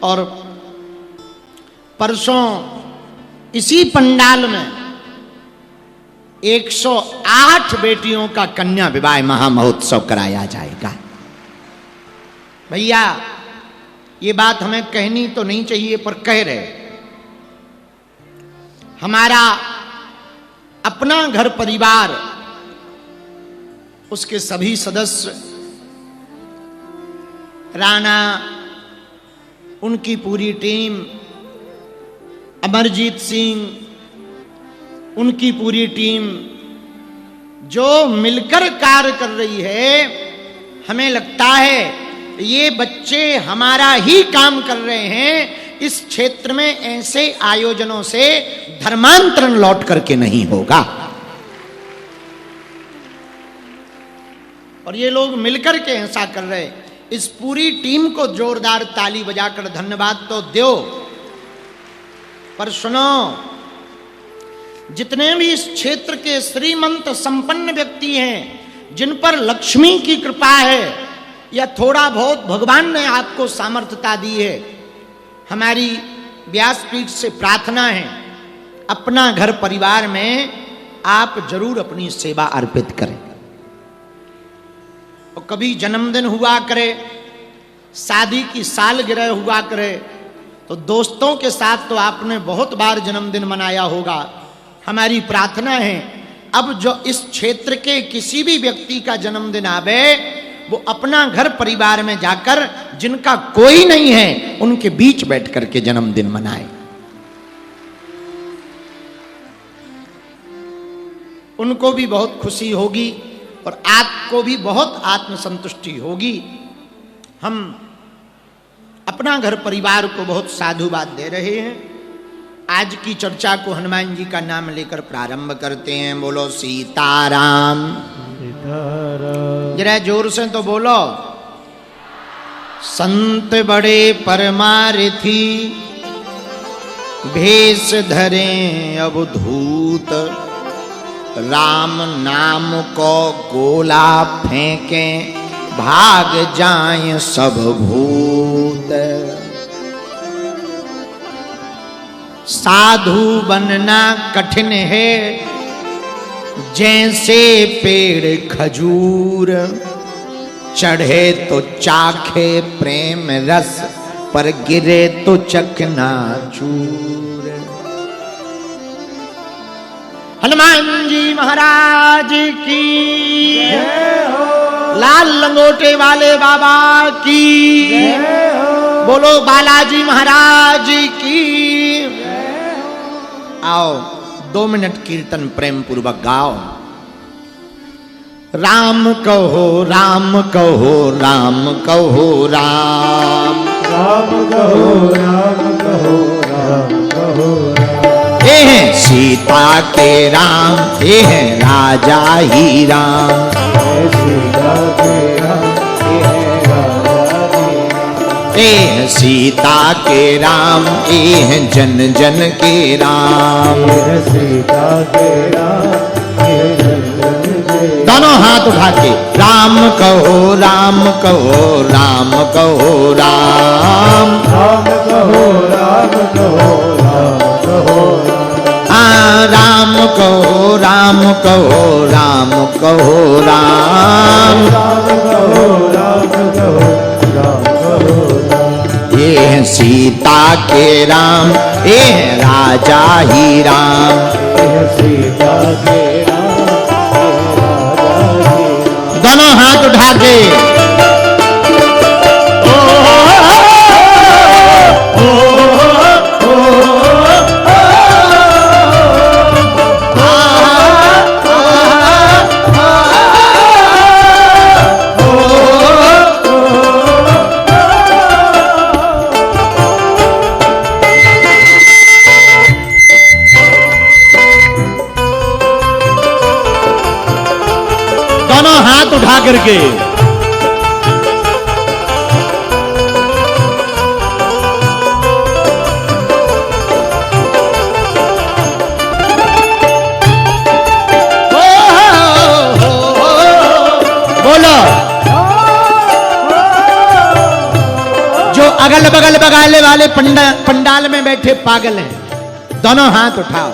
और परसों इसी पंडाल में 108 बेटियों का कन्या विवाह महामहोत्सव कराया जाएगा। भैया ये बात हमें कहनी तो नहीं चाहिए पर कह रहे, हमारा अपना घर परिवार, उसके सभी सदस्य, राणा, उनकी पूरी टीम, अमरजीत सिंह, उनकी पूरी टीम जो मिलकर कार्य कर रही है, हमें लगता है ये बच्चे हमारा ही काम कर रहे हैं। इस क्षेत्र में ऐसे आयोजनों से धर्मांतरण लौट करके नहीं होगा। और ये लोग मिलकर के ऐसा कर रहे हैं। इस पूरी टीम को जोरदार ताली बजाकर धन्यवाद तो दो। पर सुनो, जितने भी इस क्षेत्र के श्रीमंत संपन्न व्यक्ति हैं, जिन पर लक्ष्मी की कृपा है या थोड़ा बहुत भगवान ने आपको सामर्थ्यता दी है, हमारी व्यासपीठ से प्रार्थना है, अपना घर परिवार में आप जरूर अपनी सेवा अर्पित करें। और कभी जन्मदिन हुआ करे, शादी की सालगिरह हुआ करे, तो दोस्तों के साथ तो आपने बहुत बार जन्मदिन मनाया होगा। हमारी प्रार्थना है अब जो इस क्षेत्र के किसी भी व्यक्ति का जन्मदिन आवे, वो अपना घर परिवार में जाकर जिनका कोई नहीं है उनके बीच बैठ करके जन्मदिन मनाए। उनको भी बहुत खुशी होगी और आपको भी बहुत आत्मसंतुष्टि होगी। हम अपना घर परिवार को बहुत साधुवाद दे रहे हैं। आज की चर्चा को हनुमान जी का नाम लेकर प्रारंभ करते हैं। बोलो सीताराम। जरा जोर से तो बोलो। संत बड़े परमारथी, भेष धरे अवधूत, राम नाम को गोला फेंके, भाग जाए सब भूत। साधु बनना कठिन है, जैसे पेड़ खजूर, चढ़े तो चाखे प्रेम रस, पर गिरे तो चकनाचूर। हनुमान जी महाराज की जय हो। लाल लंगोटे वाले बाबा की जय हो। बोलो बालाजी महाराज की जय हो। आओ 2 मिनट कीर्तन प्रेम पूर्वक गाओ। राम कहो राम कहो राम कहो राम, राम कहो राम कहो राम कहो राम। ये हैं सीता के राम, ये हैं राजा ही राम। सीता के राम, ये है राजा ही राम। ये हैं सीता के राम, ये हैं जन जन के राम। ये सीता के राम, ये जन जन के राम। दोनों हाथ उठा के राम कहो राम कहो राम कहो राम, राम कहो राम कहो राम कहो राम। हाँ राम कहो राम कहो राम कहो राम, राम कहो राम कहो राम कहो राम। ये हैं सीता के राम, ये हैं राजा ही राम। ये सीता के राम, ये राजा ही राम। दोनों हाथ उठा के हाथ उठा करके बोलो। जो अगर अगल बगल बगाले वाले पंडाल में बैठे पागल हैं, दोनों हाथ उठाओ।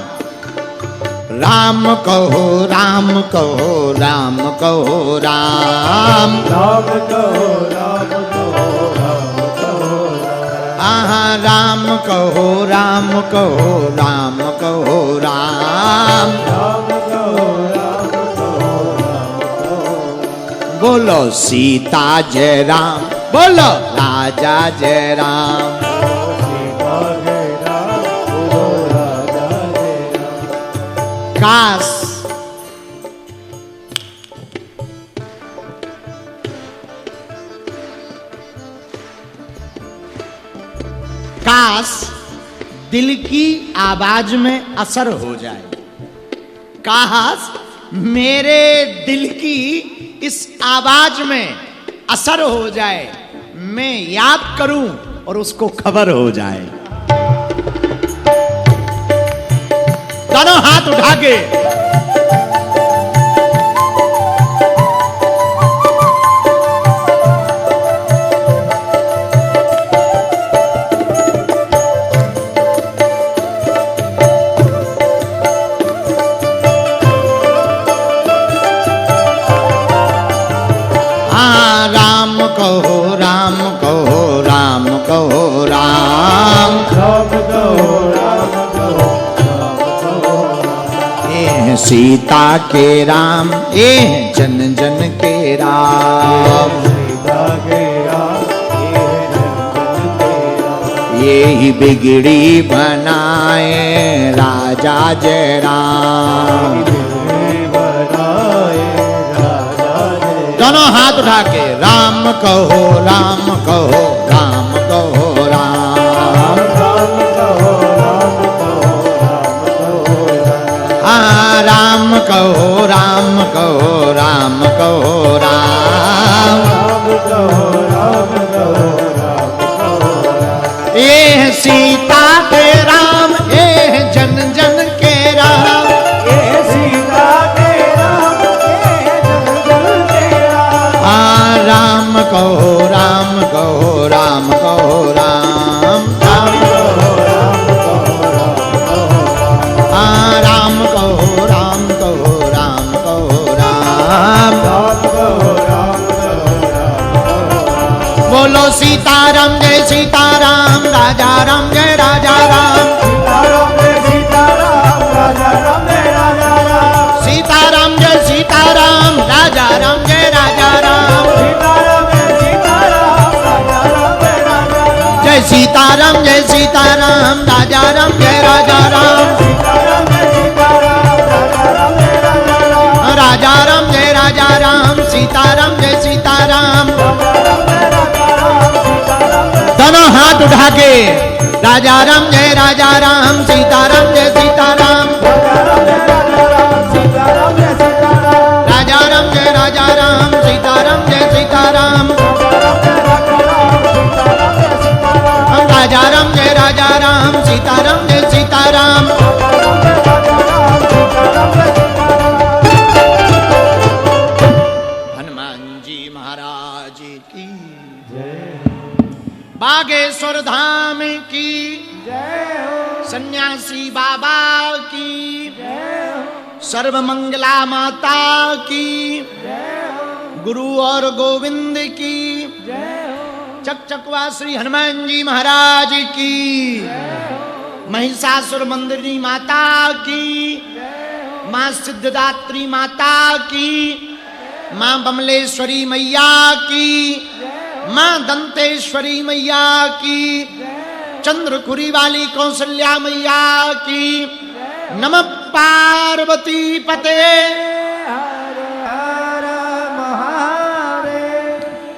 राम कहो राम कहो राम कहो राम, राम कहो राम कहो राम कहो आहा राम कहो राम कहो राम कहो राम, राम कहो राम कहो राम कहो। बोलो सीता जय राम, बोलो राजा जय राम। सीता जय राम, बोलो राजा जय राम। काश काश दिल की आवाज में असर हो जाए, काश मेरे दिल की इस आवाज में असर हो जाए, मैं याद करूं और उसको खबर हो जाए। दोनों हाथ उठा के कहो राम कहो राम कहो राम, राम कहो राम कहो राम कहो राम। ये सीता के राम, ये जन जन के राम, सीता के राम, ये जन जन के राम। ये ही बिगड़ी बनाए राजा जय राम। बिगड़ी बनाए राजा जय। दोनों हाथ उठा के राम कहो राम कहो राम कहो राम, राम कहो राम कहो राम कहो राम। हाँ राम कहो राम कहो राम कहो राम, राम कहो राम कहो राम कहो राम। ये सीता के राम, ये जन जन के राम, ये सीता के राम, ये जन जन के राम। हाँ राम कहो राम कहो राम कहो राम, राम कहो राम कहो राम कहो राम। हाँ राम कहो राम कहो राम कहो राम, राम कहो राम कहो राम कहो राम। बोलो सीताराम जय सीताराम, राजा राम जय राजा राम, सीताराम जय सीताराम, राजा राम जय राजा राम। सीताराम जय सीताराम, राजा राम जय राजा राम, सीताराम जय सीताराम, राजा राम जय राजा राम। जय सीताराम जय सीताराम, राजा राम जय राजा राम, सीताराम जय सीताराम, राजा राम जय राजा राम। राजा राम जय राजा राम, सीताराम जय सीताराम। दोनों हाथ उठा के राजा राम जय राजा राम, सीताराम जय सीताराम, राजा राम जय राजा राम, सीताराम जय सीताराम, राजा राम जय राजा राम, सीताराम जय सीताराम। हनुमान जी महाराज की बागेश्वर धाम की, सन्यासी बाबा की, सर्व मंगला माता की, गुरु और गोविंद की, चकचकवा श्री हनुमान जी महाराज की, महिषासुर मंदिनी माता की, माँ सिद्धदात्री माता की, माँ बमलेश्वरी मैया की, माँ दंतेश्वरी मैया की, चंद्रखुरी वाली कौशल्या मैया की। नमः पार्वती पते,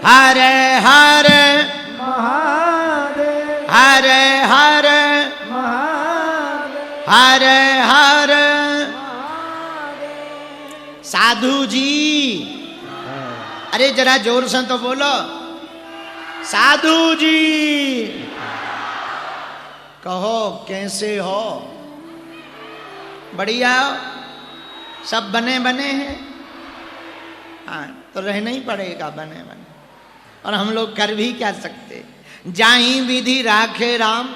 हरे हरे हरे हरे हरे हरे। साधु जी, अरे जरा जोर से तो बोलो, साधु जी कहो कैसे हो? बढ़िया, सब बने बने हैं। हाँ, तो रहना ही पड़ेगा बने बने, और हम लोग कर भी क्या सकते। जाही विधि राखे राम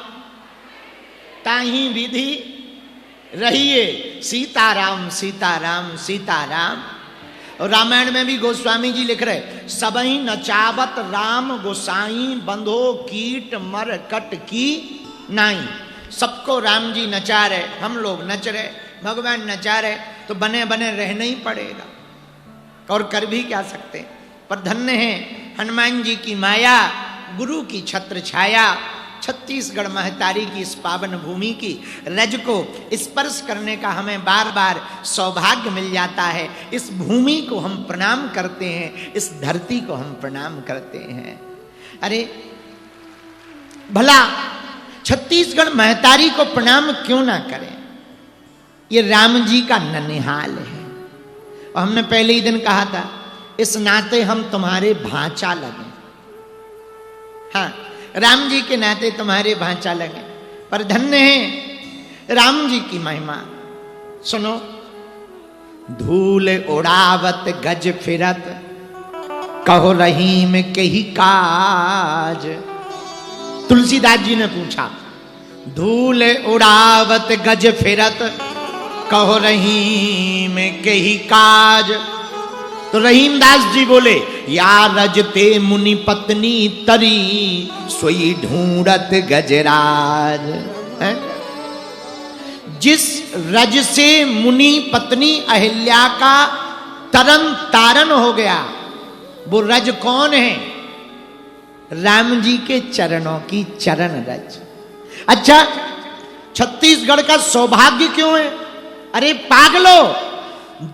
ताही विधि रहिए, सीताराम सीताराम सीताराम। और रामायण में भी गोस्वामी जी लिख रहे, सबही नचावत राम गोसाई बंधो कीट मर कट की नाई। सबको राम जी नचा रहे, हम लोग नच रहे, भगवान नचा रहे, तो बने बने रहना ही पड़ेगा और कर भी क्या सकते। पर धन्य है हनुमान जी की माया, गुरु की छत्र छाया, छत्तीसगढ़ महतारी की इस पावन भूमि की रज को स्पर्श करने का हमें बार बार सौभाग्य मिल जाता है। इस भूमि को हम प्रणाम करते हैं, इस धरती को हम प्रणाम करते हैं। अरे भला छत्तीसगढ़ महतारी को प्रणाम क्यों ना करें? ये राम जी का ननिहाल है। और हमने पहले ही दिन कहा था, इस नाते हम तुम्हारे भांचा लगे। हाँ, राम जी के नाते तुम्हारे भांचा लगे। पर धन्य है राम जी की महिमा। सुनो, धूल उड़ावत गज फिरत कहो रहीम के ही काज। तुलसीदास जी ने पूछा, धूल उड़ावत गज फिरत कहो रहीम के ही काज। तो रहीमदास जी बोले, या रजते मुनि पत्नी तरी सोई ढूंढत गजराज। है? जिस रज से मुनि पत्नी अहिल्या का तरन तारन हो गया, वो रज कौन है? राम जी के चरणों की चरण रज। अच्छा, छत्तीसगढ़ का सौभाग्य क्यों है? अरे पागलो,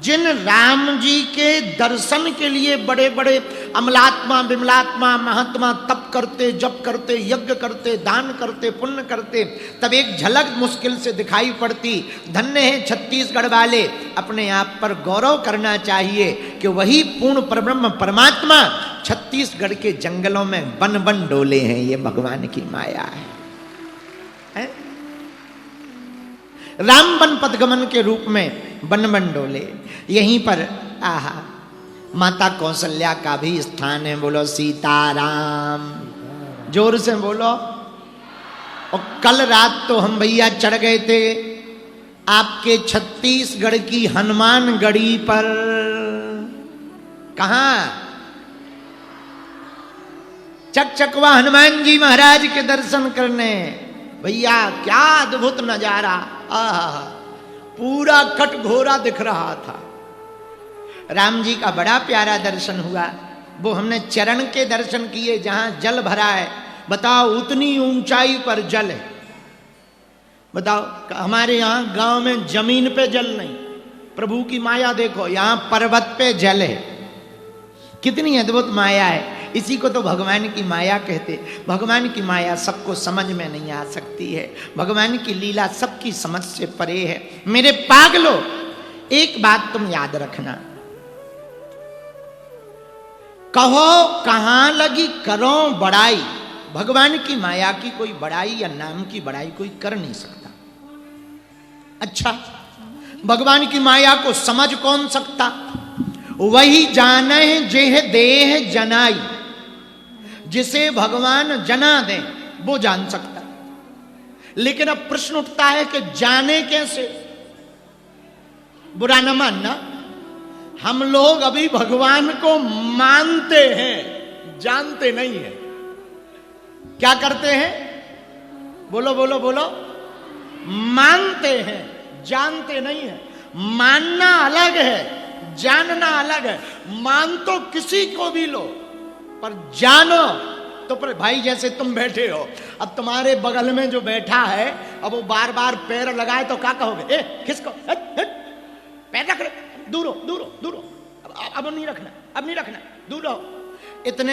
जिन राम जी के दर्शन के लिए बड़े बड़े अमलात्मा विमलात्मा महात्मा तप करते, जप करते, यज्ञ करते, दान करते, पुण्य करते, तब एक झलक मुश्किल से दिखाई पड़ती। धन्य है छत्तीसगढ़ वाले, अपने आप पर गौरव करना चाहिए कि वही पूर्ण परब्रह्म परमात्मा छत्तीसगढ़ के जंगलों में बन बन डोले हैं। ये भगवान की माया है? राम बन पदगमन के रूप में बन बन डोले। यहीं पर आहा माता कौशल्या का भी स्थान है। बोलो सीताराम, जोर से बोलो। और कल रात तो हम भैया चढ़ गए थे आपके छत्तीसगढ़ की हनुमानगढ़ी पर। कहां? चकचकवा हनुमान जी महाराज के दर्शन करने। भैया क्या अद्भुत नजारा, आहा, पूरा कटघोरा दिख रहा था। राम जी का बड़ा प्यारा दर्शन हुआ। वो हमने चरण के दर्शन किए जहां जल भरा है। बताओ, उतनी ऊंचाई पर जल है। बताओ, हमारे यहां गांव में जमीन पे जल नहीं। प्रभु की माया देखो, यहां पर्वत पे जल है। कितनी अद्भुत माया है। इसी को तो भगवान की माया कहते। भगवान की माया सबको समझ में नहीं आ सकती है। भगवान की लीला सबकी समझ से परे है। मेरे पागलो, एक बात तुम याद रखना, कहो कहां लगी करो बड़ाई। भगवान की माया की कोई बड़ाई या नाम की बड़ाई कोई कर नहीं सकता। अच्छा, भगवान की माया को समझ कौन सकता? वही जाने जेह देह जनाई। जिसे भगवान जना दे वो जान सकता। लेकिन अब प्रश्न उठता है कि जाने कैसे? बुरा न मानना, हम लोग अभी भगवान को मानते हैं, जानते नहीं है। क्या करते हैं? बोलो बोलो बोलो। मानते हैं, जानते नहीं है। मानना अलग है, जानना अलग है। मान तो किसी को भी लो, पर जानो तो पर भाई जैसे तुम बैठे हो, अब तुम्हारे बगल में जो बैठा है, अब वो बार बार पैर लगाए तो क्या कहोगे? ए खिसको, पैर रख, दूर हो दूर हो दूर हो। अब नहीं रखना, अब नहीं रखना, दूर हो। इतने